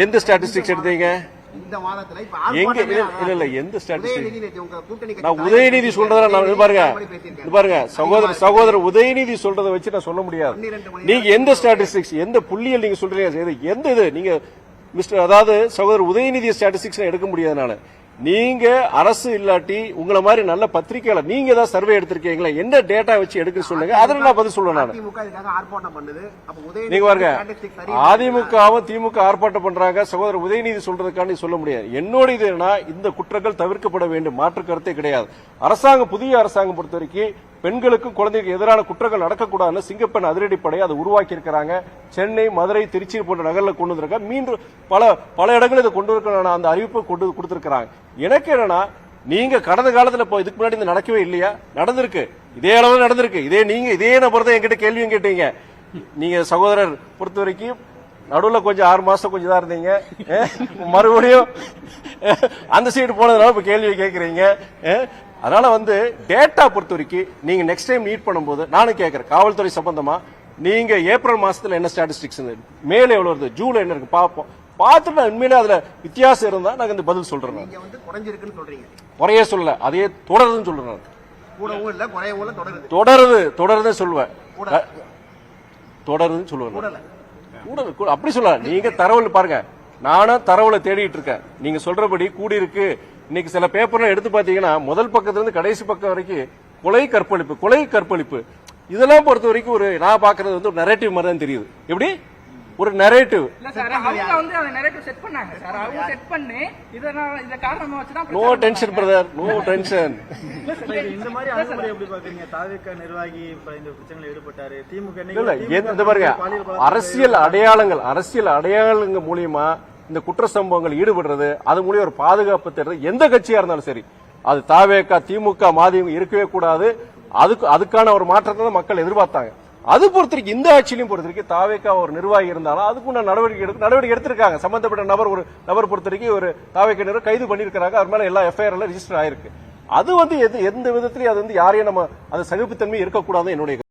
எந்த ஸ்டாட்டிஸ்டிக்ஸ் எடுத்தீங்க? இந்த மாதத்துல எங்க இல்ல எந்த ஸ்டாட்டிஸ்டிக்ஸ்? நான் உதயநிதி சொல்றத நான் பாருங்க சகோதரர் உதயநிதி சொல்றதை வச்சு நான் சொல்ல முடியாது. நீங்க எந்த ஸ்டாட்டிஸ்டிக்ஸ், எந்த புள்ளியல் நீங்க சொல்றீங்க? எந்த இது நீங்க மிஸ்டர், அதாவது சகோதரர் உதயநிதி ஸ்டாட்டிஸ்டிக்ஸ் எடுக்க முடியாதனால நீங்க அரசு இல்லாட்டி உங்களை மாதிரி நல்ல பத்திரிகையாளர் நீங்க ஏதாவது சர்வே எடுத்திருக்கீங்களா? என்ன டேட்டா வச்சு எடுக்க சொல்லுங்க, அதுல நான் பதில் சொல்லுவேன். நீங்க பாருங்க, அதிமுகவும் திமுக ஆர்ப்பாட்டம் பண்றாங்க, சகோதரர் உதயநிதி சொல்றதுக்காண்டி சொல்ல முடியாது. என்னோட இது இந்த குற்றங்கள் தவிர்க்கப்பட வேண்டும், மாற்று கருத்தே கிடையாது. அரசாங்கம், புதிய அரசாங்கம் பொறுத்த வரைக்கும் பெண்களுக்கும் குழந்தைகளுக்கு எதிரான குற்றங்கள் நடக்கக்கூடாதுன்னு சிங்கப்பெண் அதிரடிப்படை அதை உருவாக்கி இருக்கிறாங்க. சென்னை, மதுரை, திருச்சி போன்ற நகரில் கொண்டு வந்திருக்காங்க. மீண்டும் பல இடங்களில் இதை கொண்டு இருக்கிற அந்த அறிவிப்பை கொண்டு கொடுத்திருக்கிறாங்க. எனக்கு என்னன்னா, நீங்க கடந்த காலத்துல இதுக்கு முன்னாடி இந்த நடக்கவே இல்லையா? நடந்திருக்கு, இதே அளவு நடந்திருக்கு. இதே நபர் தான் என்கிட்ட கேள்வியும் கேட்டீங்க. நீங்க சகோதரர் பொறுத்த வரைக்கும் நடுவில் கொஞ்சம் 6 மாசம் கொஞ்சம் தான் இருந்தீங்க, மறுபடியும் அந்த சைடு போனதுனால இப்ப கேள்வி கேட்கறீங்க. அதனால டேட்டா பொறுத்த வரைக்கும் நீங்க நெக்ஸ்ட் டைம் மீட் பண்ணும்போது நானும் கேட்கறேன், காவல்துறை சம்பந்தமா நீங்க ஏப்ரல் மாசத்துல என்ன ஸ்டாட்டிஸ்டிக்ஸ், மேல எவ்வளவு வருது, ஜூலை என்ன இருக்கு பார்ப்போம். பார்த்துட்டு உண்மையிலே அதுல வித்தியாசம் இருந்தா நாங்க இந்த பதில் சொல்றோம். குறைய சொல்ல, அதே தொடருதுன்னு சொல்றேன். தொடருது சொல்லுவேன், தொடருதுன்னு சொல்லுவேன். அப்படி சொல்ல, நீங்க தரவுல பாருங்க, நானும் தரவுல தேடிட்டு இருக்கேன். நீங்க சொல்றபடி கூடி இருக்கு. இன்னைக்கு சில பேப்பர்ல எடுத்து பாத்தீங்கன்னா முதல் பக்கத்துல இருந்து கடைசி பக்கம் வரைக்கும் கொலை கற்பழிப்பு இதெல்லாம் பொறுத்த வரைக்கும் நான் பாக்குறது ஒரு நரேட்டிவ் மாதிரி தான் தெரியுது. எப்படி ஒரு narrative? No tension brother, no tension. இந்த மாதிரி அணுகுமுறை எப்படி பாக்குறீங்க? தாவேகா நிர்வாகி இந்த பிரச்சனையில் ஈடுபட்டாரு, திமுக இந்த பாருங்க, அரசியல் அடையாளங்கள் மூலியமா இந்த குற்ற சம்பவங்கள் ஈடுபடுறது, அது மூலியம் ஒரு பாதுகாப்பு தேடுறது எந்த கட்சியா இருந்தாலும் சரி, அது தாவேகா, திமுக, மதிமுக இருக்கவே கூடாது. அதுக்கான ஒரு மாற்றத்தை தான் மக்கள் எதிர்பார்த்தாங்க. அது பொறுத்திருக்கு இந்த ஆட்சியிலும் பொறுத்திருக்கு தாவேகா ஒரு நிர்வாகி இருந்தாலும் அதுக்கு நடவடிக்கை எடுத்திருக்காங்க. சம்பந்தப்பட்ட ஒரு நபர் பொறுத்திருக்கு ஒரு தாவேகா நிர்வாகி கைது பண்ணிருக்காங்க. அது மேல எல்லா எஃப்ஐஆர் ரெஜிஸ்டர் ஆயிருக்கு. அது எந்த விதத்திலையும் அது யாரையும் நம்ம அது சகிப்புத்தன்மை இருக்கக்கூடாது என்னுடைய